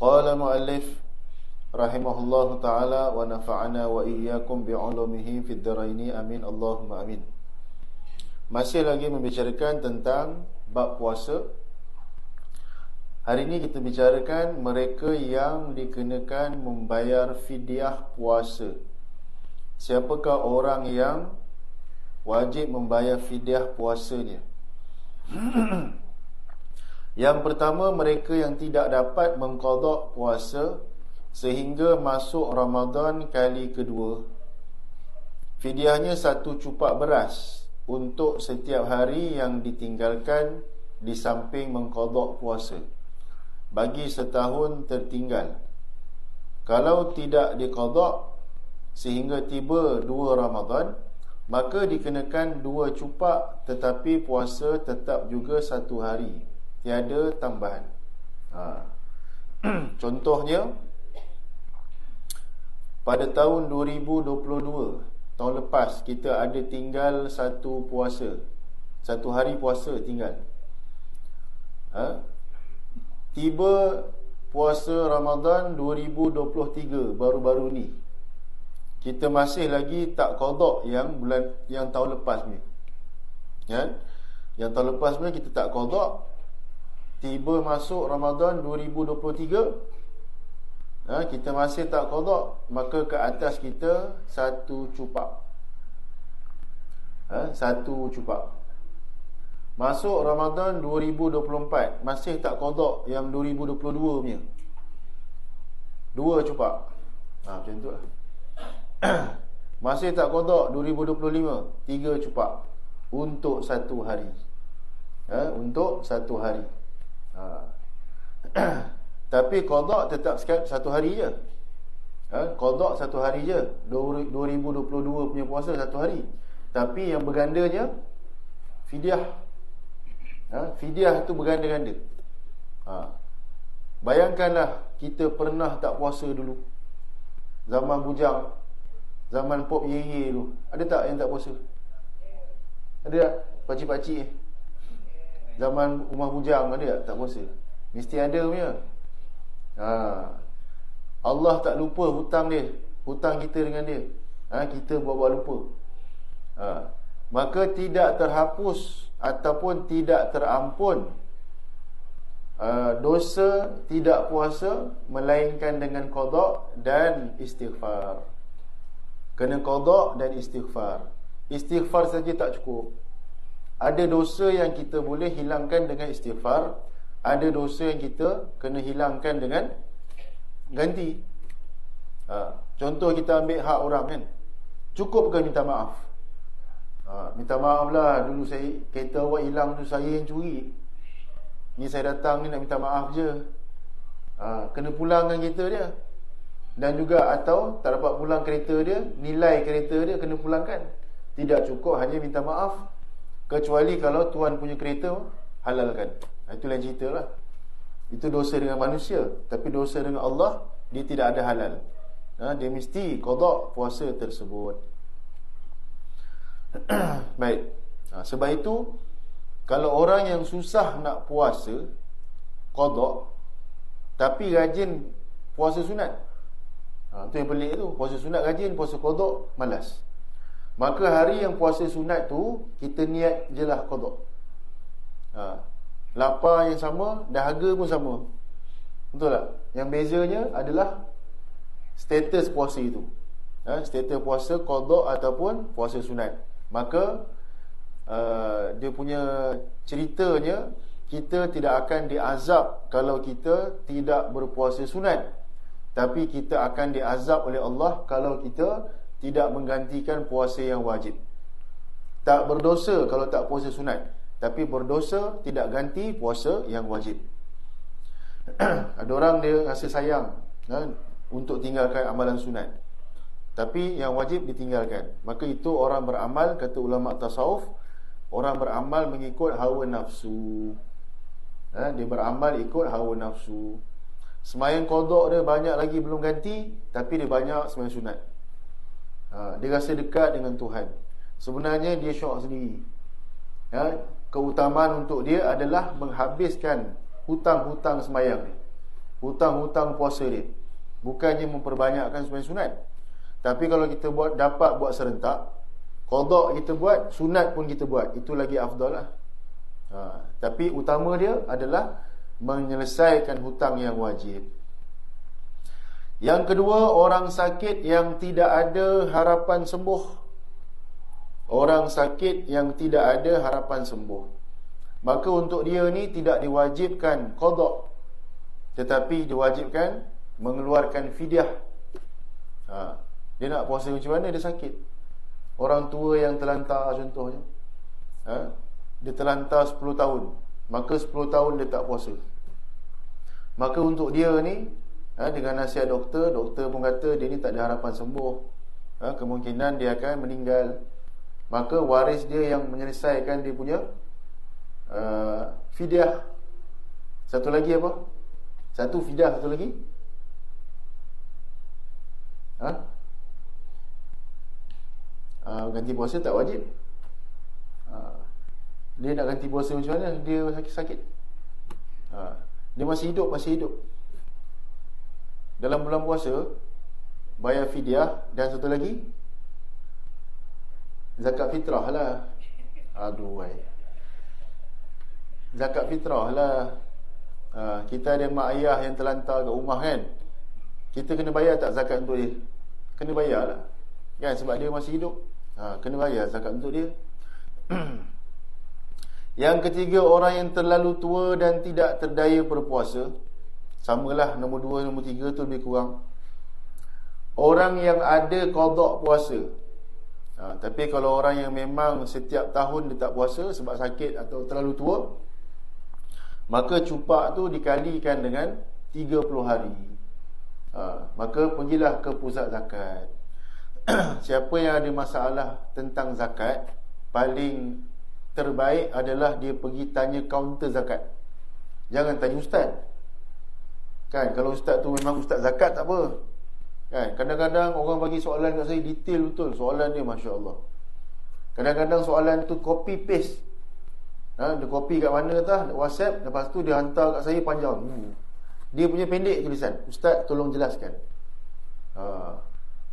Qala muallif rahimahullahu ta'ala wa nafa'ana wa iyyakum bi'ulumihi fid dharaini amin Allahumma amin. Masih lagi membicarakan tentang bab puasa. Hari ini kita bicarakan mereka yang dikenakan membayar fidyah puasa. Siapakah orang yang wajib membayar fidyah puasanya? Yang pertama, mereka yang tidak dapat mengqadha puasa sehingga masuk Ramadan kali kedua. Fidyahnya 1 cupak beras untuk setiap hari yang ditinggalkan di samping mengqadha puasa bagi setahun tertinggal. Kalau tidak diqadha sehingga tiba 2 Ramadan, maka dikenakan 2 cupak, tetapi puasa tetap juga 1 hari, tiada tambahan. Contohnya, pada tahun 2022, tahun lepas, kita ada tinggal 1 puasa, 1 hari puasa tinggal. Tiba puasa Ramadan 2023 baru-baru ni, kita masih lagi tak qadha yang tahun lepas ni. Yang tahun lepas ni kita tak qadha. Tiba masuk Ramadan 2023, kita masih tak qadha, maka ke atas kita 1 cupak. 1 cupak. Masuk Ramadan 2024, masih tak qadha yang 2022 punya, 2 cupak. Macam tu lah. Masih tak qadha 2025, 3 cupak untuk 1 hari. Untuk 1 hari. Tapi qadha tetap 1 hari je. Qadha 1 hari je. 2022 punya puasa 1 hari. Tapi yang bergandanya fidyah. Fidyah tu berganda-ganda. Bayangkanlah kita pernah tak puasa dulu, zaman bujang, zaman Pop Ye tu. Ada tak yang tak puasa? Ada tak? Pakcik-pakcik zaman rumah bujang ada tak puasa? Mesti ada punya. Allah tak lupa hutang dia, hutang kita dengan dia. Kita buat-buat lupa. Maka tidak terhapus ataupun tidak terampun dosa tidak puasa, melainkan dengan qadha dan istighfar. Kena qadha dan istighfar. Istighfar saja tak cukup. Ada dosa yang kita boleh hilangkan dengan istighfar, ada dosa yang kita kena hilangkan dengan ganti. Contoh, kita ambil hak orang kan, cukup ke minta maaf? Minta maaf lah, dulu saya kereta awak hilang tu, saya yang curi, ni saya datang ni nak minta maaf je. Kena pulangkan kereta dia. Dan juga atau tak dapat pulang kereta dia, nilai kereta dia kena pulangkan. Tidak cukup hanya minta maaf, kecuali kalau tuan punya kereta halalkan. Itu lain cerita lah. Itu dosa dengan manusia. Tapi dosa dengan Allah, dia tidak ada halal. Dia mesti qadha puasa tersebut. Baik. Sebab itu, kalau orang yang susah nak puasa qadha, tapi rajin puasa sunat, tu yang pelik tu. Puasa sunat rajin, puasa qadha malas. Maka hari yang puasa sunat tu, kita niat je lah qadha. Lapar yang sama, dahaga pun sama. Betul tak? Yang bezanya adalah status puasa itu. Status puasa qadha ataupun puasa sunat. Maka dia punya ceritanya, kita tidak akan diazab kalau kita tidak berpuasa sunat, tapi kita akan diazab oleh Allah kalau kita tidak menggantikan puasa yang wajib. Tak berdosa kalau tak puasa sunat, tapi berdosa tidak ganti puasa yang wajib. Ada orang dia rasa sayang untuk tinggalkan amalan sunat, tapi yang wajib ditinggalkan. Maka itu orang beramal, kata ulama tasawuf, orang beramal mengikut hawa nafsu. Dia beramal ikut hawa nafsu. Sembahyang qadha dia banyak lagi belum ganti, tapi dia banyak sembahyang sunat. Dia rasa dekat dengan Tuhan. Sebenarnya dia syok sendiri. Keutamaan untuk dia adalah menghabiskan hutang-hutang sembahyang dia. hutang-hutang puasa dia. Bukannya memperbanyakkan sembahyang sunat. Tapi kalau kita dapat buat serentak, qada kita buat, sunat pun kita buat, itu lagi afdal lah. Tapi utama dia adalah menyelesaikan hutang yang wajib. Yang kedua, orang sakit yang tidak ada harapan sembuh. Orang sakit yang tidak ada harapan sembuh, maka untuk dia ni tidak diwajibkan qada, tetapi diwajibkan mengeluarkan fidyah. Dia nak puasa macam mana? Dia sakit. Orang tua yang terlantar contohnya, dia terlantar 10 tahun, maka 10 tahun dia tak puasa. Maka untuk dia ni, dengan nasihat doktor pun kata dia ni tak ada harapan sembuh, kemungkinan dia akan meninggal. Maka waris dia yang menyelesaikan dia punya fidyah. Satu lagi apa? Satu fidyah, satu lagi ganti puasa tak wajib. Dia nak ganti puasa macam mana? Dia sakit-sakit, dia masih hidup. Dalam bulan puasa bayar fidyah, dan satu lagi zakat fitrah lah. Zakat fitrah lah. Kita ada mak ayah yang terlantar kat rumah kan, kita kena bayar tak zakat untuk dia? Kena bayar lah kan, sebab dia masih hidup. Kena bayar zakat untuk dia. Yang ketiga, orang yang terlalu tua dan tidak terdaya berpuasa. Samalah, nombor 2, nombor 3 tu lebih kurang. Orang yang ada qada puasa. Tapi kalau orang yang memang setiap tahun dia tak puasa sebab sakit atau terlalu tua, maka cupak tu dikalikan dengan 30 hari. Maka pergilah ke pusat zakat. Siapa yang ada masalah tentang zakat, paling terbaik adalah dia pergi tanya kaunter zakat. Jangan tanya ustaz. Kan, kalau ustaz tu memang ustaz zakat tak apa. Kan, kadang-kadang orang bagi soalan kat saya detail betul. Soalan dia Masya Allah. Kadang-kadang soalan tu copy paste. Dia copy kat mana tah, WhatsApp, lepas tu dia hantar kat saya panjang. Dia punya pendek tulisan, ustaz tolong jelaskan.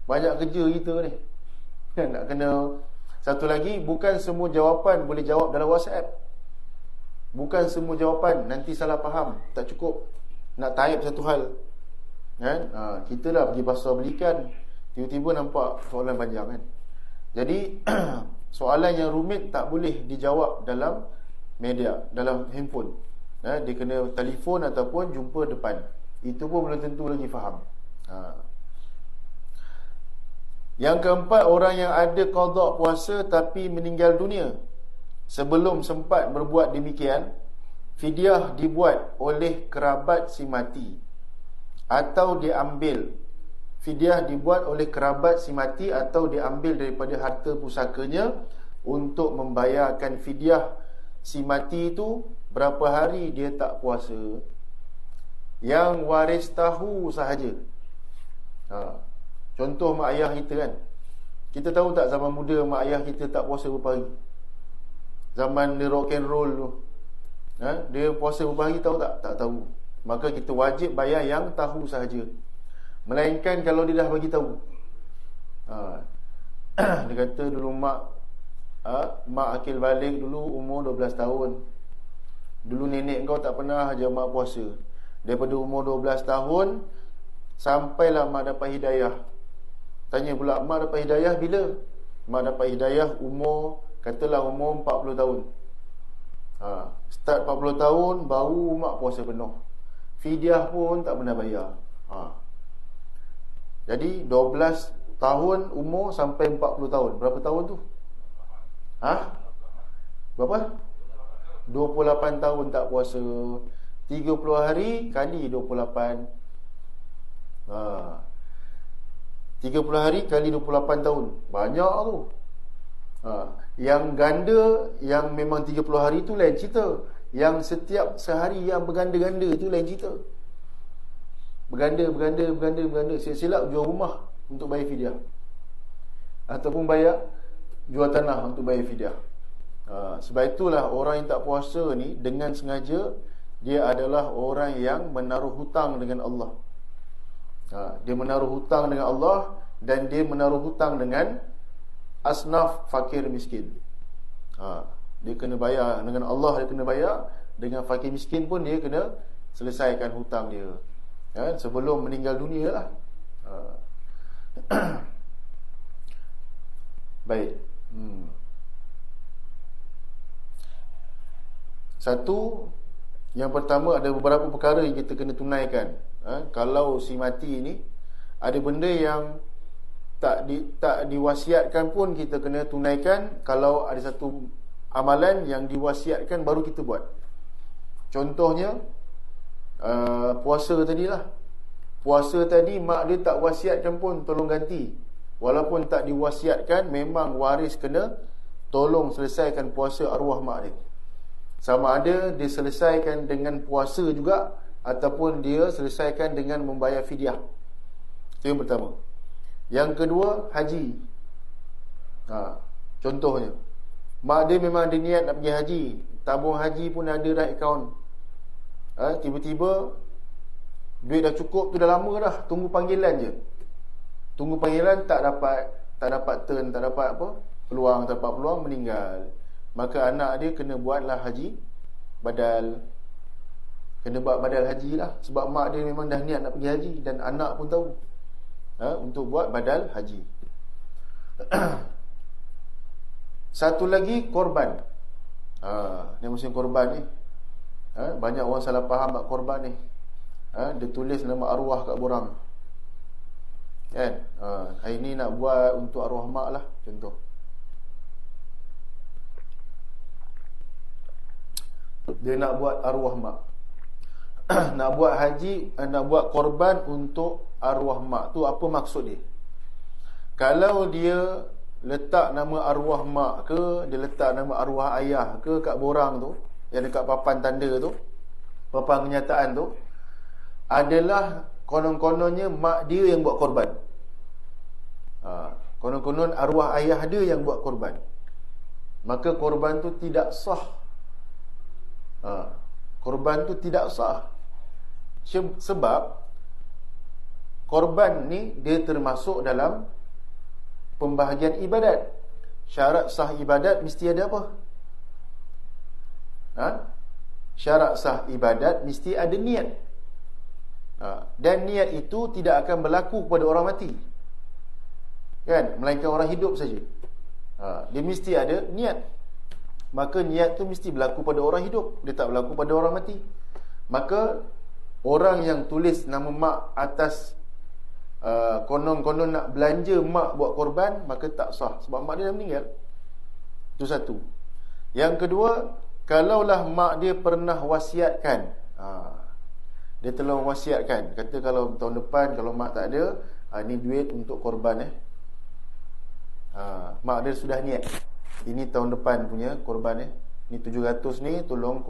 Banyak kerja kita ni. Nak kena. Satu lagi, bukan semua jawapan boleh jawab dalam WhatsApp. Bukan semua jawapan, nanti salah faham, tak cukup. Nak type satu hal kan? Kita lah pergi pasar belikan, tiba-tiba nampak soalan panjang kan. Jadi soalan yang rumit tak boleh dijawab dalam media, dalam handphone. Dia kena telefon ataupun jumpa depan. Itu pun belum tentu lagi faham. Yang keempat, orang yang ada qada puasa tapi meninggal dunia sebelum sempat berbuat demikian, fidyah dibuat oleh kerabat si mati atau diambil. Fidyah dibuat oleh kerabat si mati atau diambil daripada harta pusakanya untuk membayarkan fidyah si mati itu. Berapa hari dia tak puasa, yang waris tahu sahaja. Contoh mak ayah kita kan, kita tahu tak zaman muda mak ayah kita tak puasa berapa hari? Zaman dia rock and roll tu, dia puasa berapa hari tahu tak? Tak tahu. Maka kita wajib bayar yang tahu sahaja. Melainkan kalau dia dah bagi tahu. Dia kata dulu mak akil balik dulu umur 12 tahun. Dulu nenek kau tak pernah ajar mak puasa. Daripada umur 12 tahun sampailah mak dapat hidayah. Tanya pula, mak dapat hidayah bila? Mak dapat hidayah umur, katalah umur 40 tahun. Start 40 tahun baru mak puasa penuh. Fidyah pun tak pernah bayar. Jadi 12 tahun umur sampai 40 tahun. Berapa tahun tu? Berapa? 28 tahun tak puasa. 30 hari kali 28. 30 hari kali 28 tahun. Banyak tu. Yang ganda, yang memang 30 hari tu lain cerita. Yang setiap sehari yang berganda-ganda tu lain cerita. Berganda. Silap-silap jual rumah untuk bayar fidyah, ataupun jual tanah untuk bayar fidyah. Sebab itulah orang yang tak puasa ni dengan sengaja dia adalah orang yang menaruh hutang dengan Allah. Dia menaruh hutang dengan Allah, dan dia menaruh hutang dengan asnaf fakir miskin. Dia kena bayar dengan Allah, dia kena bayar. Dengan fakir miskin pun dia kena selesaikan hutang dia, sebelum meninggal dunia lah. Baik. Satu, yang pertama, ada beberapa perkara yang kita kena tunaikan. Kalau si mati ni ada benda yang tak diwasiatkan pun kita kena tunaikan. Kalau ada satu amalan yang diwasiatkan baru kita buat. Contohnya puasa tadilah. Puasa tadi mak dia tak wasiatkan pun tolong ganti. Walaupun tak diwasiatkan, memang waris kena tolong selesaikan puasa arwah mak dia. Sama ada dia selesaikan dengan puasa juga, ataupun dia selesaikan dengan membayar fidyah. Itu yang pertama. Yang kedua, haji. Contohnya, mak dia memang ada niat nak pergi haji, tabung haji pun ada dah akaun. Tiba-tiba duit dah cukup tu, dah lama dah, tunggu panggilan je. Tunggu panggilan, tak dapat turn, tak dapat peluang, meninggal. Maka anak dia kena buatlah haji badal. Kena buat badal haji lah. Sebab mak dia memang dah niat nak pergi haji, dan anak pun tahu, untuk buat badal haji. Satu lagi, korban. Ni musim korban ni. Banyak orang salah faham bab korban ni. Dia tulis nama arwah kat borang, kan? Hari ni nak buat untuk arwah mak lah, contoh. Dia nak buat arwah mak. Nak buat haji, nak buat korban untuk arwah mak. Tu apa maksud dia? Kalau dia letak nama arwah mak ke, dia letak nama arwah ayah ke kat borang tu, yang dekat papan tanda tu, papan kenyataan tu, adalah konon-kononnya mak dia yang buat korban. Konon-konon arwah ayah dia yang buat korban. Maka korban tu tidak sah. Korban tu tidak sah. Sebab korban ni dia termasuk dalam pembahagian ibadat. Syarat sah ibadat mesti ada apa? Syarat sah ibadat mesti ada niat. Dan niat itu tidak akan berlaku kepada orang mati, kan? Melainkan orang hidup saja. Dia mesti ada niat. Maka niat tu mesti berlaku pada orang hidup, dia tak berlaku pada orang mati. Maka orang yang tulis nama mak atas konon-konon nak belanja mak buat korban, maka tak sah, sebab mak dia dah meninggal. Itu satu. Yang kedua, kalaulah mak dia pernah wasiatkan, dia telah wasiatkan, kata kalau tahun depan kalau mak tak ada, ni duit untuk korban, mak dia sudah niat, ini tahun depan punya korban, ni 700 ni tolong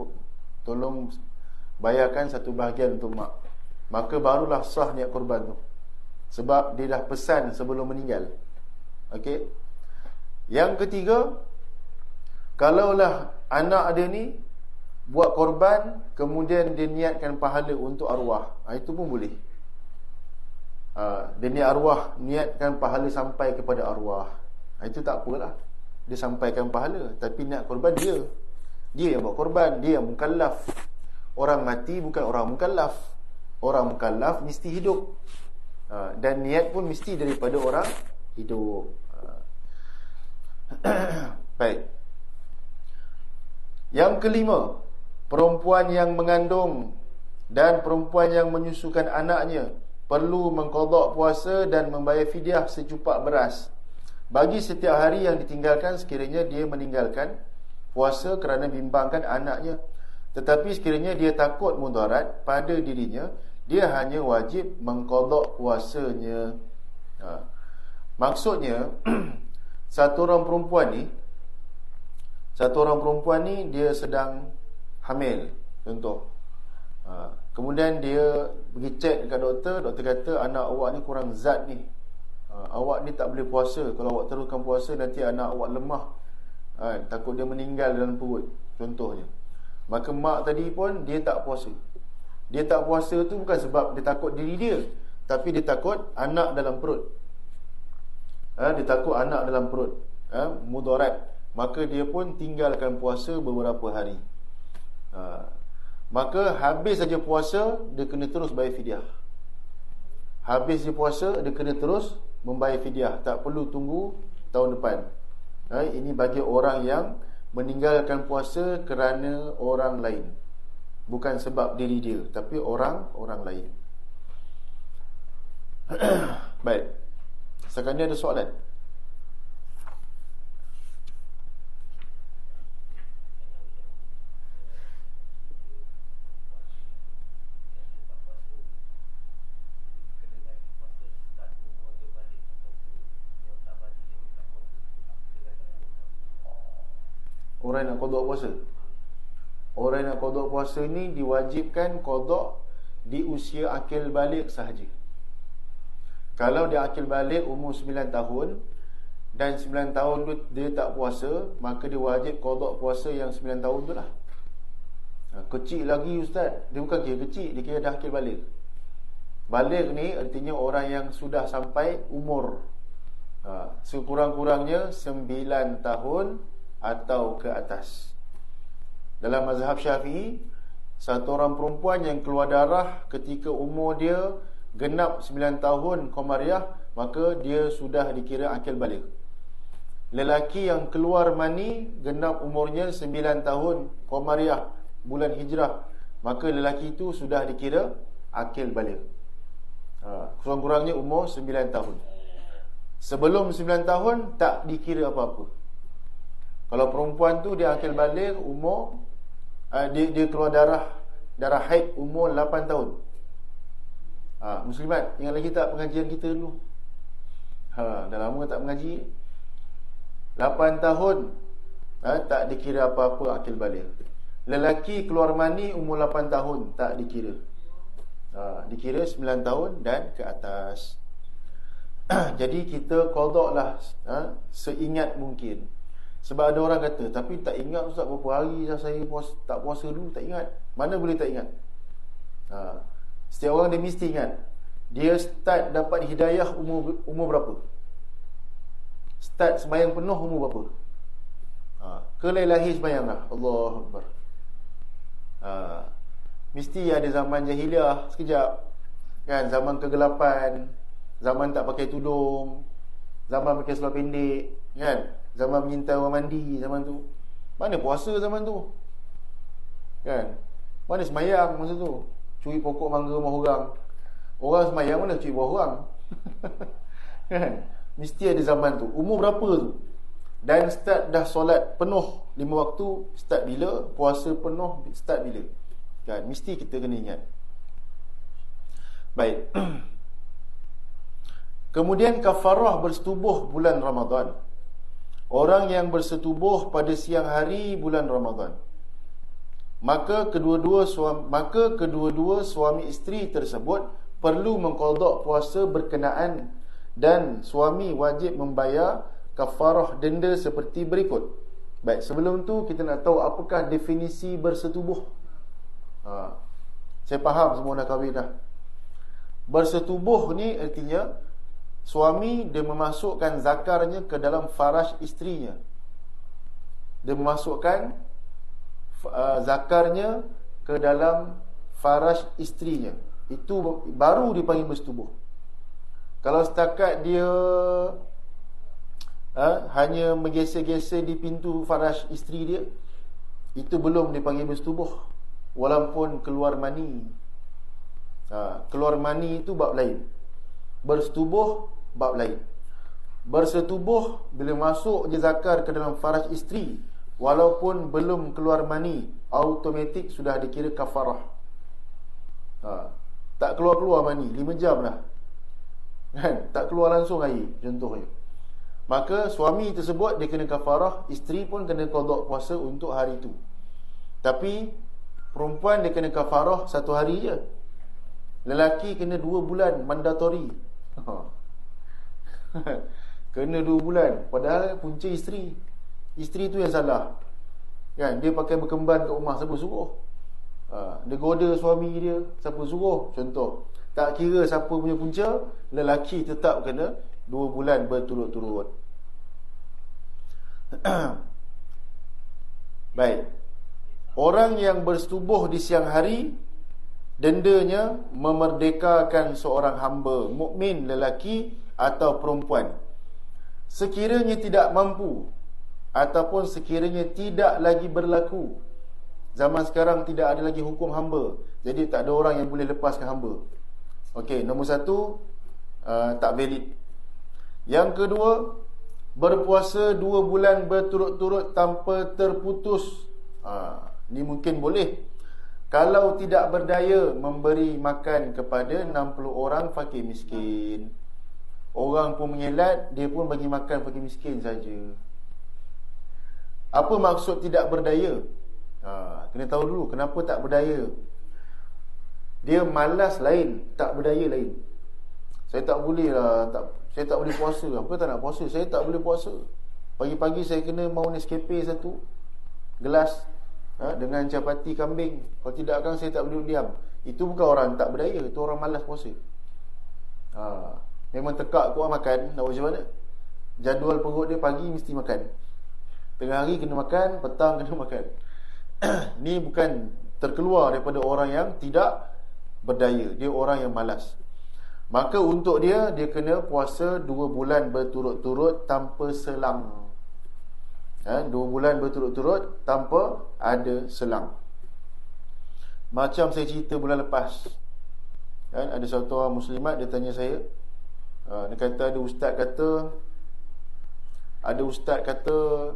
bayarkan satu bahagian untuk mak. Maka barulah sah niat korban tu, sebab dia dah pesan sebelum meninggal. Okey. Yang ketiga, kalaulah anak dia ni buat korban, kemudian dia niatkan pahala untuk arwah, itu pun boleh. Dia niatkan pahala sampai kepada arwah, itu tak apalah, dia sampaikan pahala. Tapi niat korban dia yang buat korban, dia yang mukallaf. Orang mati bukan orang mukallaf. Orang mukallaf mesti hidup, dan niat pun mesti daripada orang hidup. Baik. Yang kelima, perempuan yang mengandung dan perempuan yang menyusukan anaknya perlu mengqadha puasa dan membayar fidyah secupak beras bagi setiap hari yang ditinggalkan sekiranya dia meninggalkan puasa kerana bimbangkan anaknya. Tetapi sekiranya dia takut mudarat pada dirinya, dia hanya wajib mengqadha puasanya. Maksudnya satu orang perempuan ni dia sedang hamil, contoh. Kemudian dia pergi cek dekat doktor kata anak awak ni kurang zat ni, awak ni tak boleh puasa. Kalau awak teruskan puasa nanti anak awak lemah, takut dia meninggal dalam perut, contohnya. maka mak tadi pun dia tak puasa. Dia tak puasa tu bukan sebab dia takut diri dia, tapi dia takut anak dalam perut. Dia takut anak dalam perut, mudarat. Maka dia pun tinggalkan puasa beberapa hari. Maka habis saja puasa, dia kena terus bayar fidyah. Habis dia puasa, dia kena terus membayar fidyah, tak perlu tunggu tahun depan. Ini bagi orang yang meninggalkan puasa kerana orang lain, bukan sebab diri dia, tapi orang lain. Baik, sekarang ni ada soalan. Orang nak qada puasa, orang nak qada puasa ni diwajibkan qada di usia akil balik sahaja. Kalau dia akil balik umur 9 tahun dan 9 tahun tu dia tak puasa, maka dia wajib qada puasa yang 9 tahun tu lah. Kecil lagi ustaz, dia bukan kira kecil, dia kira dah akil balik. Balik ni artinya orang yang sudah sampai umur sekurang-kurangnya 9 tahun atau ke atas. Dalam mazhab Syafi'i, satu orang perempuan yang keluar darah ketika umur dia genap 9 tahun Qamariah, maka dia sudah dikira akil balik. Lelaki yang keluar mani genap umurnya 9 tahun Qamariah bulan Hijrah, maka lelaki itu sudah dikira akil balik. Kurang-kurangnya umur 9 tahun. Sebelum 9 tahun tak dikira apa-apa. Kalau perempuan tu dia akil balik umur dia keluar darah haid umur 8 tahun. Muslimat, ingat lagi tak pengajian kita dulu? Dah lama tak mengaji. 8 tahun tak dikira apa-apa akil balik. Lelaki keluar mani umur 8 tahun tak dikira. Dikira 9 tahun dan ke atas. Jadi kita qada lah seingat mungkin. Sebab ada orang kata, tapi tak ingat ustaz berapa hari saya tak puasa dulu, tak ingat. Mana boleh tak ingat? Setiap orang dia mesti ingat. Dia start dapat hidayah umur berapa? Start sembahyang penuh umur berapa? Kelai-lahir sembahyang lah. Allahu Akbar. Mesti ada zaman jahiliah sekejap, kan? Zaman kegelapan, zaman tak pakai tudung, zaman pakai seluar pendek, kan? Zaman menyintai orang mandi, zaman tu. Mana puasa zaman tu? Kan? Mana semayang masa tu? Curi pokok mangga rumah orang. Orang semayang mana curi buah orang? Kan? Mesti ada zaman tu. Umur berapa tu? Dan start dah solat penuh 5 waktu, start bila? Puasa penuh, start bila? Kan? Mesti kita kena ingat. Baik. Kemudian kafarah bersetubuh bulan Ramadan. Orang yang bersetubuh pada siang hari bulan Ramadan, maka kedua-dua suami isteri tersebut perlu mengqada puasa berkenaan, dan suami wajib membayar kafarah denda seperti berikut. Baik, sebelum tu kita nak tahu apakah definisi bersetubuh. Saya faham semua dah kahwin dah. Bersetubuh ni artinya suami dia memasukkan zakarnya ke dalam faraj isterinya. Dia memasukkan zakarnya ke dalam faraj isterinya. Itu baru dipanggil bersetubuh. Kalau setakat dia hanya menggeser-geser di pintu faraj isteri dia, itu belum dipanggil bersetubuh, walaupun keluar mani. Keluar mani itu bab lain. Bersetubuh bab lain. Bersetubuh bila masuk je zakar ke dalam faraj isteri, walaupun belum keluar mani, automatik sudah dikira kafarah. Tak keluar-keluar mani 5 jam dah, kan? Tak keluar langsung air contohnya, maka suami tersebut dia kena kafarah, isteri pun kena qada puasa untuk hari itu. Tapi perempuan dia kena kafarah 1 hari je. Lelaki kena 2 bulan mandatory. Kena 2 bulan. Padahal punca isteri tu yang salah, Kan, dia pakai berkemban kat rumah, siapa suruh? Dia goda suami dia, siapa suruh? Contoh, tak kira siapa punya punca, lelaki tetap kena 2 bulan berturut-turut. Baik. Orang yang bersetubuh di siang hari, dendanya memerdekakan seorang hamba mukmin lelaki atau perempuan, sekiranya tidak mampu ataupun sekiranya tidak lagi berlaku. Zaman sekarang tidak ada lagi hukum hamba, jadi tak ada orang yang boleh lepaskan hamba. Okey, nombor 1, tak valid. Yang kedua, berpuasa 2 bulan berturut-turut tanpa terputus. Ni mungkin boleh kalau tidak berdaya memberi makan kepada 60 orang fakir miskin. Orang pun menyelat, dia pun bagi makan fakir miskin saja. Apa maksud tidak berdaya? Kena tahu dulu kenapa tak berdaya. Dia malas lain, tak berdaya lain. Saya tak boleh lah, saya tak boleh puasa. Apa tak nak puasa? Saya tak boleh puasa. Pagi-pagi saya kena mau Nescafe 1 gelas, dengan capati kambing. Kalau tidak kan saya tak boleh diam. Itu bukan orang tak berdaya, itu orang malas puasa. Memang tekak kuat makan, nak buat macam mana? Jadual perut dia pagi mesti makan, tengah hari kena makan, petang kena makan. Ni bukan terkeluar daripada orang yang tidak berdaya, dia orang yang malas. Maka untuk dia kena puasa 2 bulan berturut-turut tanpa selang. 2 bulan berturut-turut tanpa ada selang. Macam saya cerita bulan lepas, ada satu orang muslimat, dia tanya saya, dia kata ada ustaz kata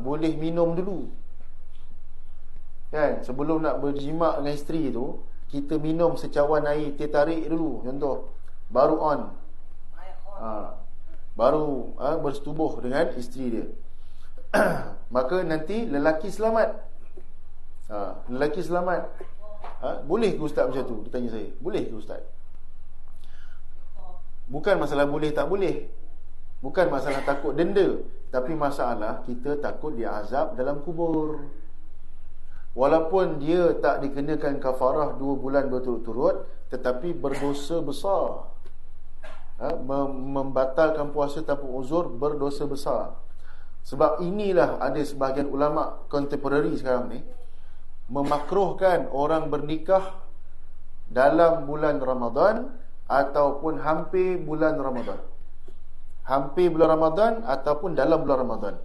boleh minum dulu, kan, sebelum nak berjimak dengan isteri tu, kita minum secawan air teh tarik dulu, contoh, baru on, baru bersetubuh dengan isteri dia. Maka nanti lelaki selamat. Lelaki selamat. Boleh ke ustaz macam tu? Dia tanya saya, boleh ke ustaz? Bukan masalah boleh tak boleh, bukan masalah takut denda, tapi masalah kita takut dia azab dalam kubur. Walaupun dia tak dikenakan kafarah 2 bulan berturut-turut, tetapi berdosa besar. Membatalkan puasa tanpa uzur, berdosa besar. Sebab inilah ada sebahagian ulama contemporary sekarang ni memakruhkan orang bernikah dalam bulan Ramadan ataupun hampir bulan Ramadan. Hampir bulan Ramadan ataupun dalam bulan Ramadan.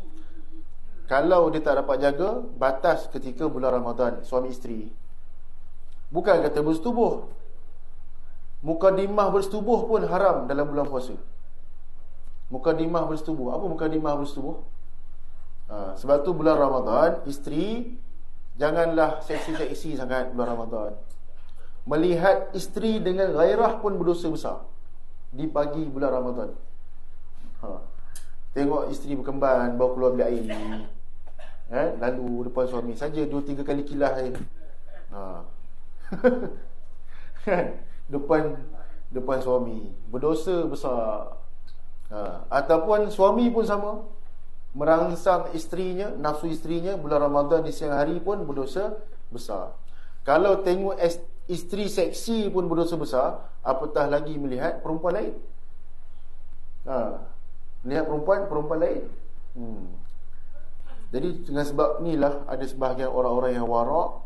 Kalau dia tak dapat jaga, batas ketika bulan Ramadan, suami isteri. Bukan kata bersetubuh, mukadimah bersetubuh pun haram dalam bulan puasa. Mukadimah bersetubuh. Apa mukadimah bersetubuh? Sebab tu bulan Ramadan, isteri janganlah seksi-seksi sangat bulan Ramadan. Melihat isteri dengan gairah pun berdosa besar di pagi bulan Ramadan. Tengok isteri berkemban, baru keluar bilik air, lalu depan suami saja 2-3 kali kilas air. depan suami, berdosa besar. Ataupun suami pun sama, merangsang isterinya, nafsu isterinya bulan Ramadan di siang hari pun berdosa besar. Kalau tengok isteri seksi pun berdosa besar, apatah lagi melihat perempuan lain. Melihat perempuan lain. Jadi dengan sebab inilah ada sebahagian orang-orang yang warak,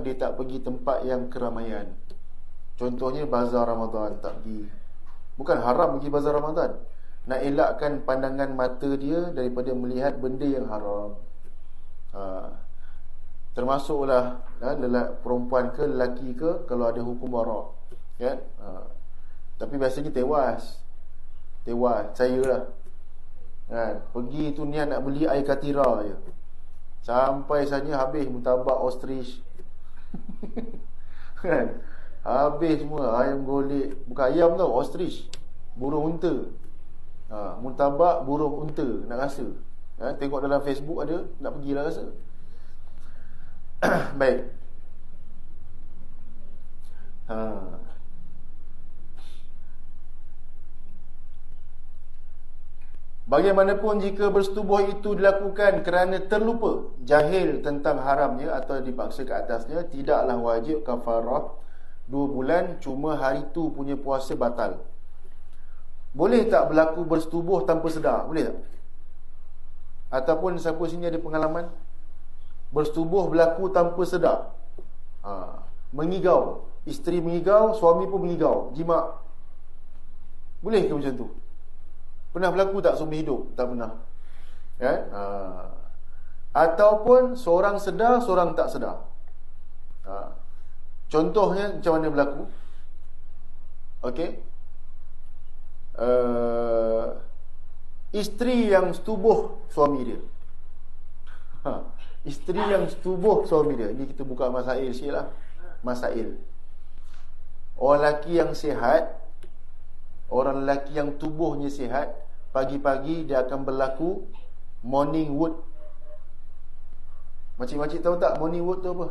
dia tak pergi tempat yang keramaian. Contohnya bazar Ramadan, tak pergi. Bukan haram pergi bazar Ramadan, nak elakkan pandangan mata dia daripada melihat benda yang haram. Termasuklah perempuan ke lelaki ke, kalau ada hukum warak, kan? Tapi biasanya tewas, saya lah, kan? Pergi tu niat nak beli air katira je, sampai saja habis mutabak ostrich. Kan? Habis semua ayam golek, bukan ayam tau, ostrich, burung unta. Mutabak burung unta nak rasa. Tengok dalam Facebook ada, nak pergilah rasa. Baik. Bagaimanapun jika bersetubuh itu dilakukan kerana terlupa, jahil tentang haramnya atau dipaksa ke atasnya, tidaklah wajib kafarah 2 bulan, cuma hari tu punya puasa batal. Boleh tak berlaku bersetubuh tanpa sedar? Boleh tak? Ataupun siapa sini ada pengalaman bersetubuh berlaku tanpa sedar? Mengigau, isteri mengigau, suami pun mengigau, jima'. Boleh ke macam tu? Pernah berlaku tak seumur hidup? Tak pernah. Ya? Ataupun seorang sedar, seorang tak sedar. Contohnya macam mana berlaku? Okey. Isteri yang setubuh suami dia. Isteri yang setubuh suami dia. Ni kita buka masail sikit lah. Masail. Orang lelaki yang sihat, orang lelaki yang tubuhnya sihat, pagi-pagi dia akan berlaku morning wood. Makcik-makcik tahu tak morning wood tu apa?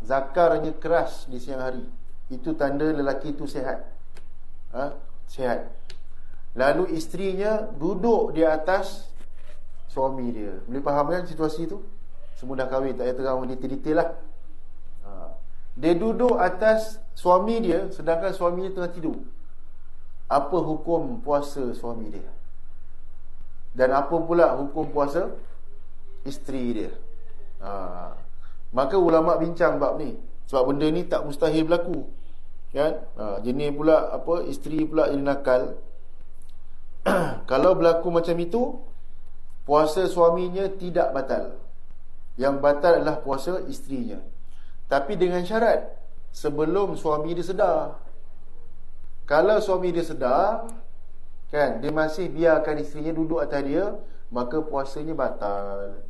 Zakarnya keras di siang hari. Itu tanda lelaki tu sihat. Sihat. Lalu isterinya duduk di atas suami dia. Boleh faham kan situasi tu? Semua dah kahwin, tak payah terang detail-detail lah. Dia duduk atas suami dia, sedangkan suami dia tengah tidur. Apa hukum puasa suami dia? Dan apa pula hukum puasa isteri dia? Maka ulama' bincang bab ni. Sebab benda ni tak mustahil berlaku, kan? Jenis pula apa, isteri pula jadi nakal. Kalau berlaku macam itu, puasa suaminya tidak batal. Yang batal adalah puasa isterinya. Tapi dengan syarat, sebelum suami dia sedar. Kalau suami dia sedar, kan, dia masih biarkan isterinya duduk atas dia, maka puasanya batal.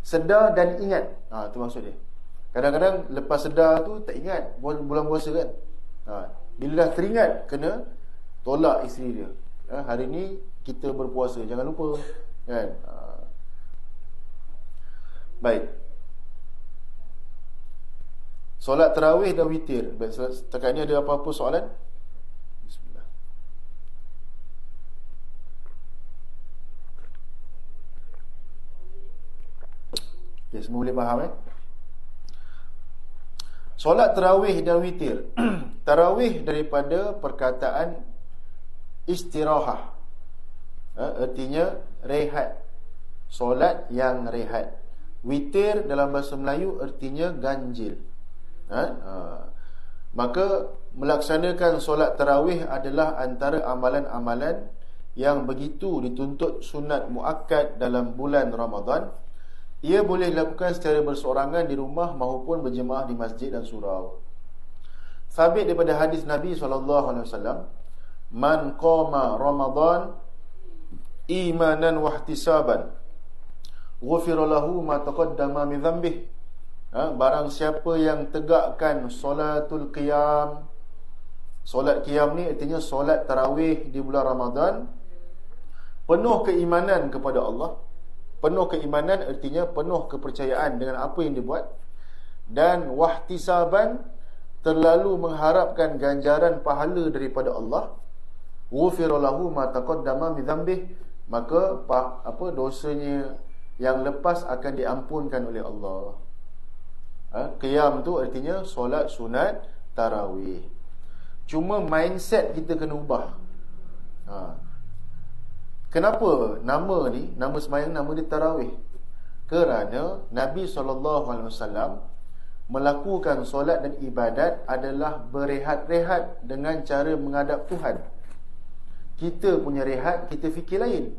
Sedar dan ingat, tu maksud dia. Kadang-kadang lepas sedar tu tak ingat bulan puasa kan. Bila dah teringat, kena tolak isteri dia. Hari ni kita berpuasa, jangan lupa, kan. Baik. Solat tarawih dan witir. Baik, setakat ni ada apa-apa soalan? Bismillah. Okay, semua boleh faham Solat tarawih dan witir. Tarawih daripada perkataan istirahah, artinya rehat. Solat yang rehat. Witir dalam bahasa Melayu artinya ganjil. Maka melaksanakan solat tarawih adalah antara amalan-amalan yang begitu dituntut sunat muakkad dalam bulan Ramadan. Ia boleh dilakukan secara berseorangan di rumah maupun berjemaah di masjid dan surau. Sabit daripada hadis Nabi SAW, man qama Ramadan imanan wahtisaban ghufira lahu ma taqaddama min dhanbihi. Barang siapa yang tegakkan solatul qiyam. Solat qiyam ni artinya solat tarawih di bulan Ramadan, penuh keimanan kepada Allah. Penuh keimanan artinya penuh kepercayaan dengan apa yang dibuat, dan wahtisaban, terlalu mengharapkan ganjaran pahala daripada Allah. Ghufira lahu ma taqaddama min dhanbihi, maka dosanya yang lepas akan diampunkan oleh Allah. Qiyam tu artinya solat sunat tarawih. Cuma mindset kita kena ubah. Kenapa nama ni, nama sembahyang, nama dia tarawih? Kerana Nabi SAW melakukan solat dan ibadat adalah berehat-rehat dengan cara menghadap Tuhan. Kita punya rehat, kita fikir lain.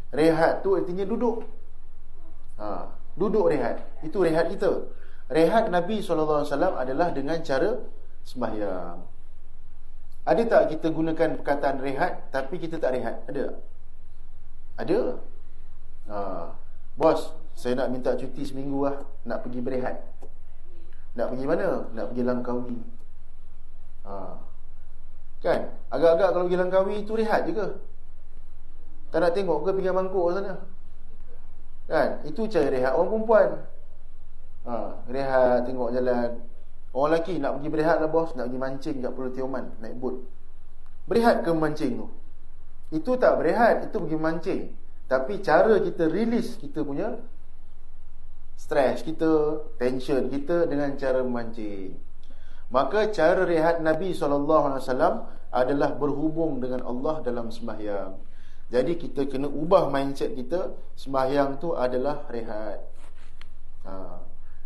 Rehat tu artinya duduk. Duduk rehat. Itu rehat kita. Rehat Nabi SAW adalah dengan cara sembahyang. Ada tak kita gunakan perkataan rehat tapi kita tak rehat? Ada tak? Ada. Bos, saya nak minta cuti seminggu lah, nak pergi berehat. Nak pergi mana? Nak pergi Langkawi. Kan? Agak-agak kalau pergi Langkawi itu rehat je ke? Tak nak tengok ke pinggan mangkuk sana? Kan? Itu cara rehat orang perempuan. Rehat, tengok jalan. Orang lelaki nak pergi berehat lah bos, nak pergi mancing kat Pulau Tioman, naik bot. Berehat ke mancing tu? Itu tak berehat, itu pergi mancing. Tapi cara kita release kita punya stres kita, tension kita dengan cara memancing. Maka cara rehat Nabi SAW adalah berhubung dengan Allah dalam sembahyang. Jadi kita kena ubah mindset kita, sembahyang tu adalah rehat.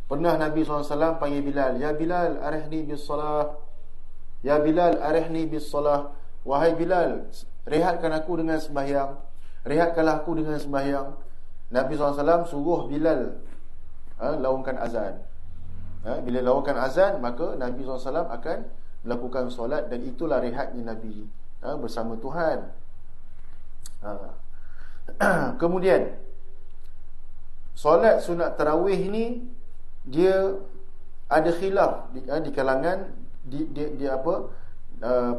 Pernah Nabi SAW panggil Bilal, "Ya Bilal, arihni bis salah. Ya Bilal, arihni bis salah." Wahai Bilal, rehatkan aku dengan sembahyang. Rehatkanlah aku dengan sembahyang. Nabi SAW suruh Bilal laungkan azan. Bila laungkan azan, maka Nabi SAW akan melakukan solat. Dan itulah rehatnya Nabi bersama Tuhan. Kemudian solat sunat tarawih ni, dia ada khilaf di kalangan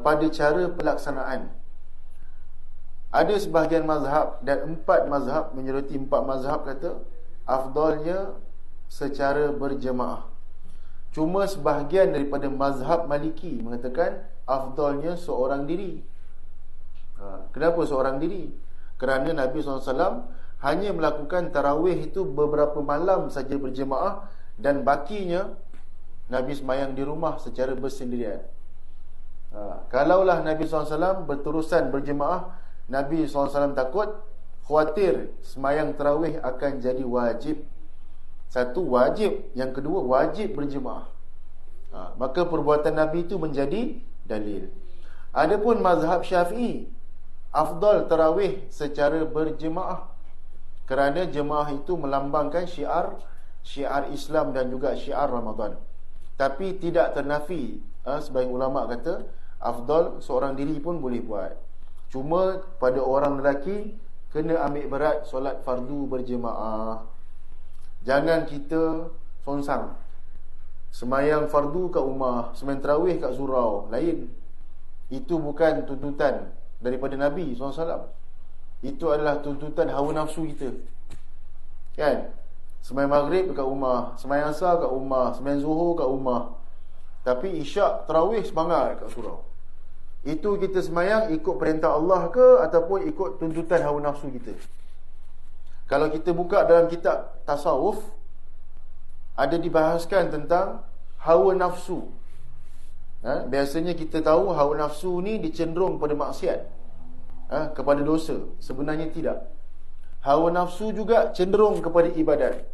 pada cara pelaksanaan. Ada sebahagian mazhab dan 4 mazhab, menyeruti 4 mazhab kata afdalnya secara berjemaah. Cuma sebahagian daripada mazhab Maliki mengatakan afdalnya seorang diri. Kenapa seorang diri? Kerana Nabi SAW hanya melakukan tarawih itu beberapa malam saja berjemaah, dan bakinya Nabi semayang di rumah secara bersendirian. Kalaulah Nabi SAW berterusan berjemaah, Nabi SAW takut, khawatir semayang tarawih akan jadi wajib. Satu, wajib. Yang kedua, wajib berjemaah. Maka perbuatan Nabi itu menjadi dalil. Adapun mazhab Syafi'i, afdal tarawih secara berjemaah, kerana jemaah itu melambangkan syiar Islam dan juga syiar Ramadan. Tapi tidak ternafi, sebagian ulama kata afdal seorang diri pun boleh buat. Cuma pada orang lelaki kena ambil berat solat fardu berjemaah. Jangan kita songsang semayang fardu kat rumah, semayang tarawih kat surau, lain. Itu bukan tuntutan daripada Nabi SAW. Itu adalah tuntutan hawa nafsu kita, kan? Semayang maghrib kat rumah, semayang asar kat rumah, semayang zuhur kat rumah, tapi isyak tarawih semangat kat surau. Itu kita semayang ikut perintah Allah ke ataupun ikut tuntutan hawa nafsu kita? Kalau kita buka dalam kitab tasawuf, ada dibahaskan tentang hawa nafsu. Biasanya kita tahu hawa nafsu ni dicenderung pada maksiat, kepada dosa. Sebenarnya tidak. Hawa nafsu juga cenderung kepada ibadat,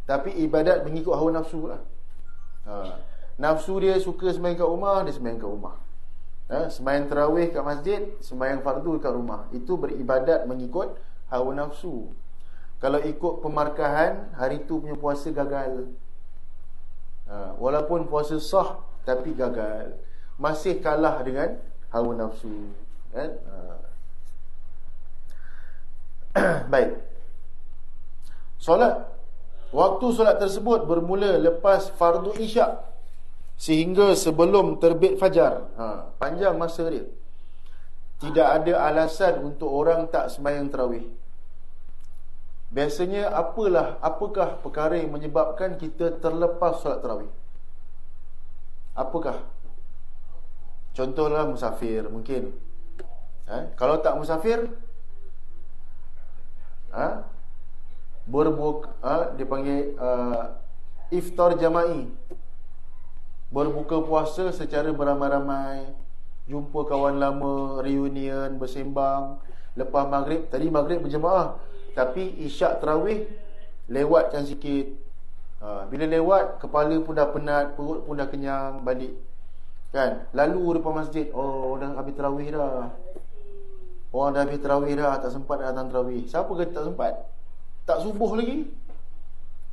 tapi ibadat mengikut hawa nafsu lah. Nafsu dia suka sembahyang kat rumah, dia sembahyang kat rumah. Sembahyang tarawih kat masjid, sembahyang fardu kat rumah. Itu beribadat mengikut hawa nafsu. Kalau ikut pemarkahan, hari tu punya puasa gagal. Walaupun puasa sah, tapi gagal. Masih kalah dengan hawa nafsu, kan? Baik. Waktu solat tersebut bermula lepas fardu isyak sehingga sebelum terbit fajar. Panjang masa dia. Tidak ada alasan untuk orang tak sembahyang tarawih. Biasanya apakah perkara yang menyebabkan kita terlepas solat tarawih? Apakah? Contohlah musafir mungkin. Kalau tak musafir, dia panggil iftar jama'i, berbuka puasa secara beramai-ramai, jumpa kawan lama, reunion, bersembang. Lepas maghrib, tadi maghrib berjemaah, tapi isyak tarawih lewatkan sikit. Bila lewat, kepala pun dah penat, perut pun dah kenyang, balik, kan? Lalu depan masjid, dah habis tarawih dah. Orang dah habis tarawih dah, tak sempat nak datang tarawih. Siapa kata tak sempat? Tak subuh lagi.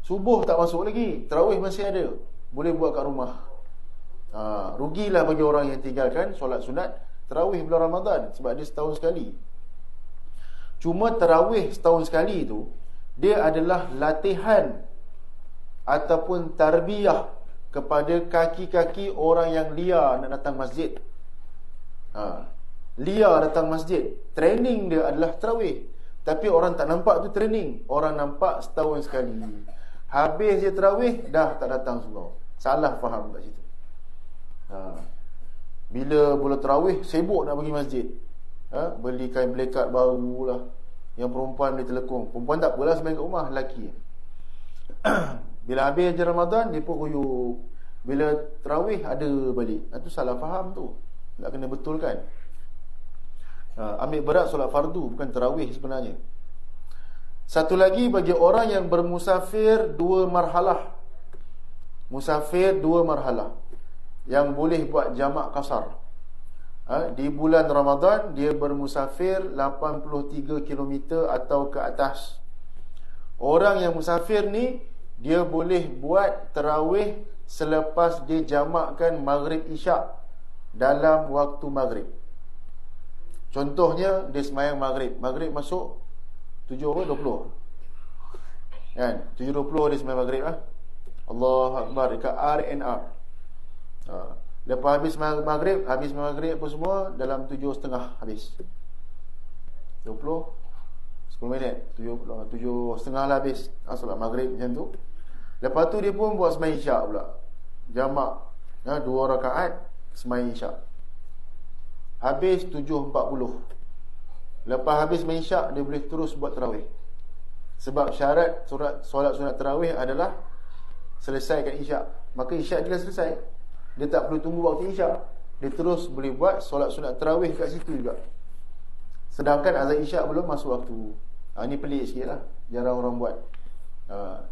Subuh tak masuk lagi, tarawih masih ada, boleh buat kat rumah. Rugilah bagi orang yang tinggalkan solat sunat tarawih bulan Ramadan, sebab dia setahun sekali. Cuma tarawih setahun sekali tu, dia adalah latihan ataupun tarbiyah kepada kaki-kaki orang yang liar nak datang masjid. Liar datang masjid, training dia adalah tarawih. Tapi orang tak nampak tu training, orang nampak setahun sekali. Habis je tarawih, dah tak datang surau. Salah faham kat situ. Bila bola tarawih, sibuk nak pergi masjid. beli kain belekat baru lah. Yang perempuan boleh telekung. Perempuan tak apalah, sembahyang kat rumah, lelaki. Bila habis je Ramadan, dia pun kuyup. Bila tarawih ada balik. Itu salah faham tu. Tak kena betulkan. Ambil berat solat fardu, bukan tarawih sebenarnya. Satu lagi, bagi orang yang bermusafir 2 marhalah. Musafir 2 marhalah yang boleh buat jamak qasar. Di bulan Ramadan dia bermusafir 83 km atau ke atas. Orang yang musafir ni dia boleh buat tarawih selepas dia jamakkan maghrib isyak dalam waktu maghrib. Contohnya dia sembahyang maghrib. Maghrib masuk 7:20. Kan? 7:20 dia sembahyang maghrib lah. Allahu Akbar dekat RNR. Lepas habis maghrib apa semua dalam 7.30 habis. 20 10 minit 7.30 lah habis solat maghrib macam tu. Lepas tu dia pun buat sembahyang isyak pula. Jamak 2 rakaat sembahyang isyak. Habis 7.40. Lepas habis sembahyang isyak dia boleh terus buat tarawih. Sebab syarat solat sunat tarawih adalah selesaikan isyak. Maka isyak dia dah selesai. Dia tak perlu tunggu waktu isyak. Dia terus boleh buat solat sunat tarawih kat situ juga. Sedangkan azan isyak belum masuk waktu. Ni pelik sikit lah. Jarang orang buat.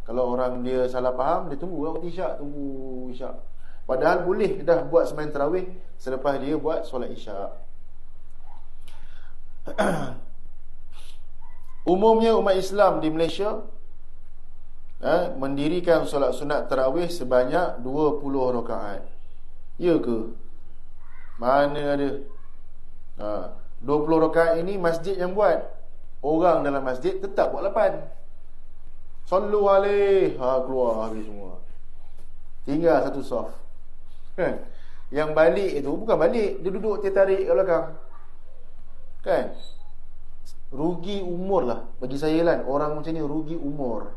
Kalau orang dia salah faham, dia tunggu waktu isyak, tunggu isyak. Padahal boleh dah buat sembahyang tarawih selepas dia buat solat isyak. Umumnya umat Islam di Malaysia mendirikan solat sunat tarawih sebanyak 20 rakaat. Ya ke? Mana ada? 20 rakaat ini masjid yang buat. Orang dalam masjid tetap buat 8. Sallu alaih. Keluar habis semua. Tinggal satu saf. Kan? Yang balik itu bukan balik, dia duduk tertarik kat belakang. Kan? Rugi umur lah. Bagi saya lah, orang macam ni rugi umur.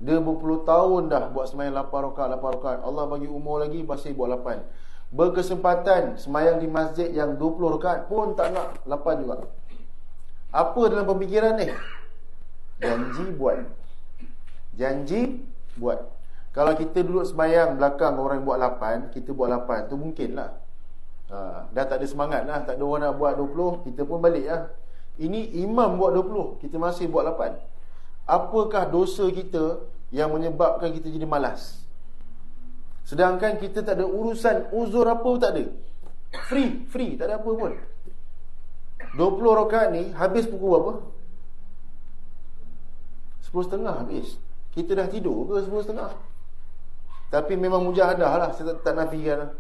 Dia berpuluh tahun dah buat sembahyang 8 rakaat. Allah bagi umur lagi, masih buat 8. Berkesempatan sembahyang di masjid yang 20 rakaat pun tak nak 8 juga. Apa dalam pemikiran ni? Janji buat. Kalau kita duduk sembahyang belakang orang yang buat 8, kita buat 8, tu mungkin lah. Dah tak ada semangat lah. Tak ada orang nak buat 20, kita pun balik lah. Ini imam buat 20, kita masih buat 8. Apakah dosa kita yang menyebabkan kita jadi malas? Sedangkan kita tak ada urusan, uzur apa pun tak ada. Free, tak ada apa pun. 20 rakaat ni habis pukul berapa? 10.30 habis. Kita dah tidur ke 10.30? Tapi memang mujahadah lah, saya tak nafikan lah.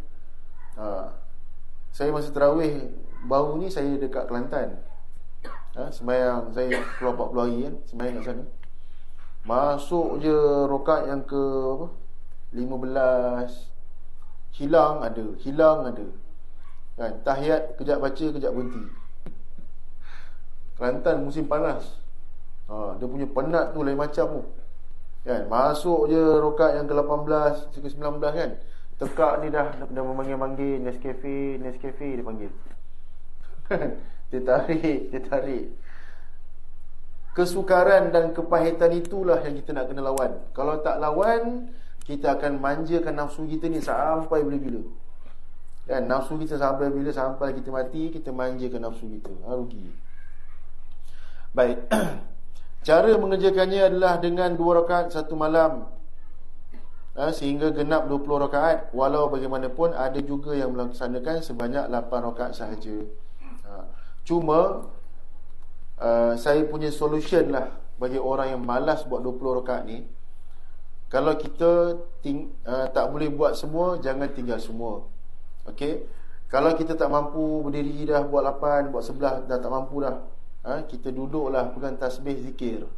Saya masa tarawih baru ni saya dekat Kelantan. Sembahyang saya keluar 40 hari kan, sembahyang kat sana. Masuk je rakaat yang ke 15. Hilang ada. Kan, tahiyat kejap baca, kejap berhenti. Kelantan musim panas. Dia punya penat tu lain macam tu. Kan, masuk je rakaat yang ke 18, ke 19 kan. Tekak ni dah memanggil-manggil Nescafe dia panggil. Dia tarik. Kesukaran dan kepahitan itulah yang kita nak kena lawan. Kalau tak lawan, kita akan manjakan nafsu kita ni sampai bila-bila. Dan nafsu kita sampai bila? Sampai kita mati, kita manjakan nafsu kita. Rugi. Baik. Cara mengerjakannya adalah dengan 2 rakaat satu malam, sehingga genap 20 rakaat. Walau bagaimanapun ada juga yang melaksanakan sebanyak 8 rakaat sahaja. Cuma saya punya solution lah bagi orang yang malas buat 20 rakaat ni. Kalau kita tak boleh buat semua, jangan tinggal semua. Okey. Kalau kita tak mampu berdiri dah buat 8, buat 11 dah tak mampu dah, kita duduklah pegang tasbih zikir,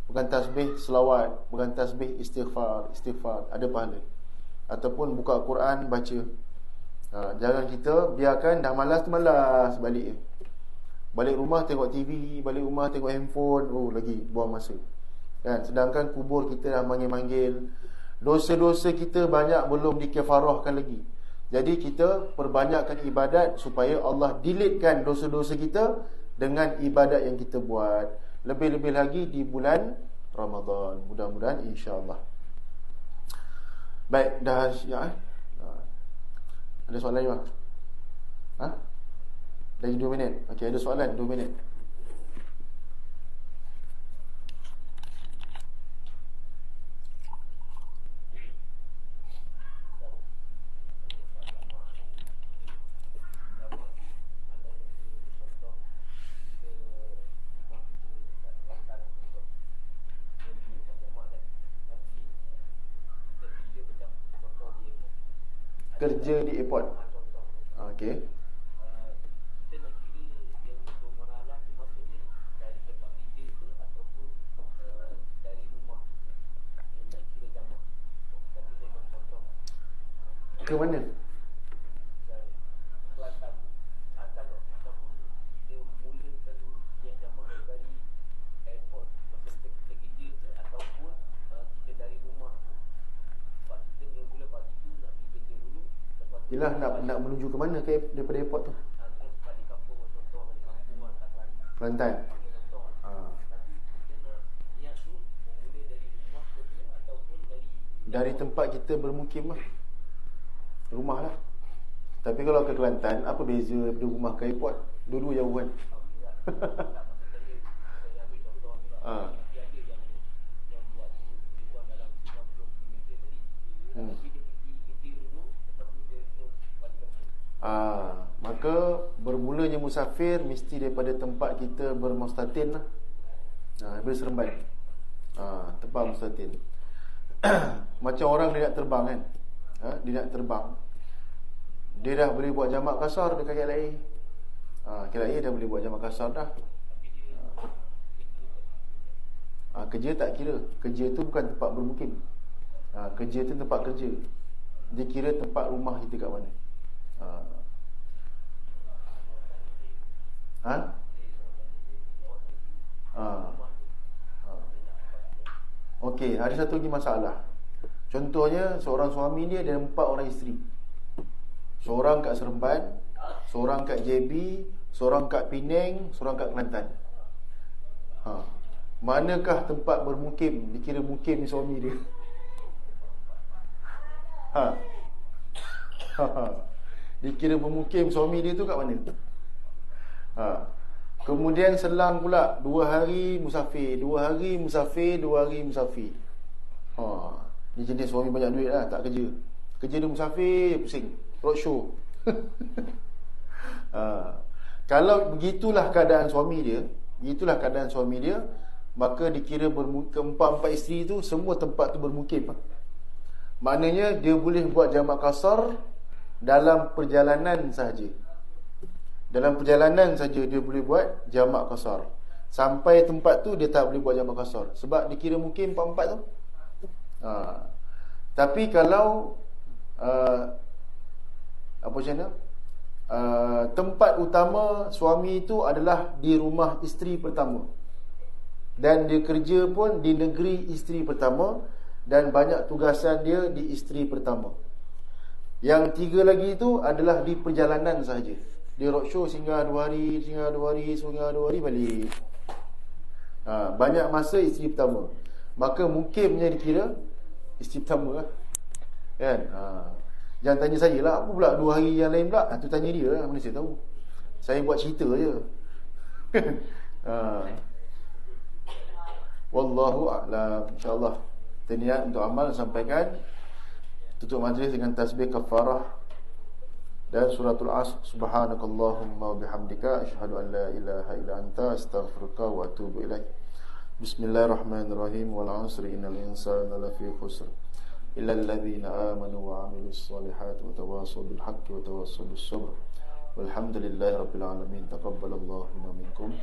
pegang tasbih selawat, pegang tasbih istighfar, ada pahala. Ataupun buka Quran baca. Jangan kita biarkan dah malas tu malas balik. Balik rumah tengok TV, balik rumah tengok handphone, lagi buang masa. Kan, sedangkan kubur kita dah manggil-manggil. Dosa-dosa kita banyak belum dikafarahkan lagi. Jadi kita perbanyakkan ibadat supaya Allah deletekan dosa-dosa kita dengan ibadat yang kita buat. Lebih-lebih lagi di bulan Ramadan. Mudah-mudahan insya-Allah. Baik, dah ya. Ada soalan lagi, Bang? Ha? Lagi 2 minit. Okey, ada soalan 2 minit. Kerja di airport. Okey. Ke mana? Yelah, nak menuju ke mana daripada airport tu? Kelantan. Dari tempat kita bermukim lah, rumah lah. Tapi kalau ke Kelantan, apa beza daripada rumah ke airport? Dua-dua jauh kan? Maka bermulanya musafir mesti daripada tempat kita bermustatin lah. Daripada Seremban. Tempat mustatin. Macam orang dia nak terbang kan, dia nak terbang, dia dah boleh buat jamak kasar dekat KLIA. KLIA dah boleh buat jamak kasar dah. Kerja tak kira. Kerja tu bukan tempat bermukim. Kerja tu tempat kerja. Dia kira tempat rumah kita kat mana. Okey, ada satu lagi masalah. Contohnya seorang suami dia ada 4 orang isteri. Seorang kat Seremban, seorang kat JB, seorang kat Penang, seorang kat Kelantan. Manakah tempat bermukim dikira mukim suami dia? Dikira bermukim suami dia tu kat mana? Kemudian selang pula 2 hari musafir, 2 hari musafir, 2 hari musafir. Ni jenis suami banyak duit lah, tak kerja. Kerja dia musafir, pusing, roadshow. Kalau begitulah keadaan suami dia, maka dikira keempat-empat isteri tu semua tempat tu bermukim. Maknanya dia boleh buat jamak kasar dalam perjalanan sahaja. Dalam perjalanan saja dia boleh buat jamak kasar. Sampai tempat tu dia tak boleh buat jamak kasar, sebab dikira mukim 4-4 tu. Tapi kalau tempat utama suami itu adalah di rumah isteri pertama, dan dia kerja pun di negeri isteri pertama, dan banyak tugasan dia di isteri pertama. Yang 3 lagi itu adalah di perjalanan sahaja. Dia roadshow singgah 2 hari, singgah 2 hari balik. Banyak masa isteri pertama, maka mukimnya dikira isteri pertama lah. Kan? Jangan tanya saya lah, apa pula 2 hari yang lain pula? Tu tanya dia lah, mana saya tahu. Saya buat cerita je. Wallahu a'lam. InsyaAllah kita niat untuk amal, sampaikan. Tutup majlis dengan tasbih kafarah dan suratul Asr. Subhanakallahumma wa bihamdika asyhadu an la ilaha illa anta astaghfiruka wa atubu ilaik. Bismillahirrahmanirrahim. Wal 'asri innal insana lafi khusr illa alladhina amanu wa 'amilus solihati wa tawassaw bil haqqi wa tawassaw bis sabr. Walhamdulillahi rabbil alamin. Taqabbalallahu minna minkum.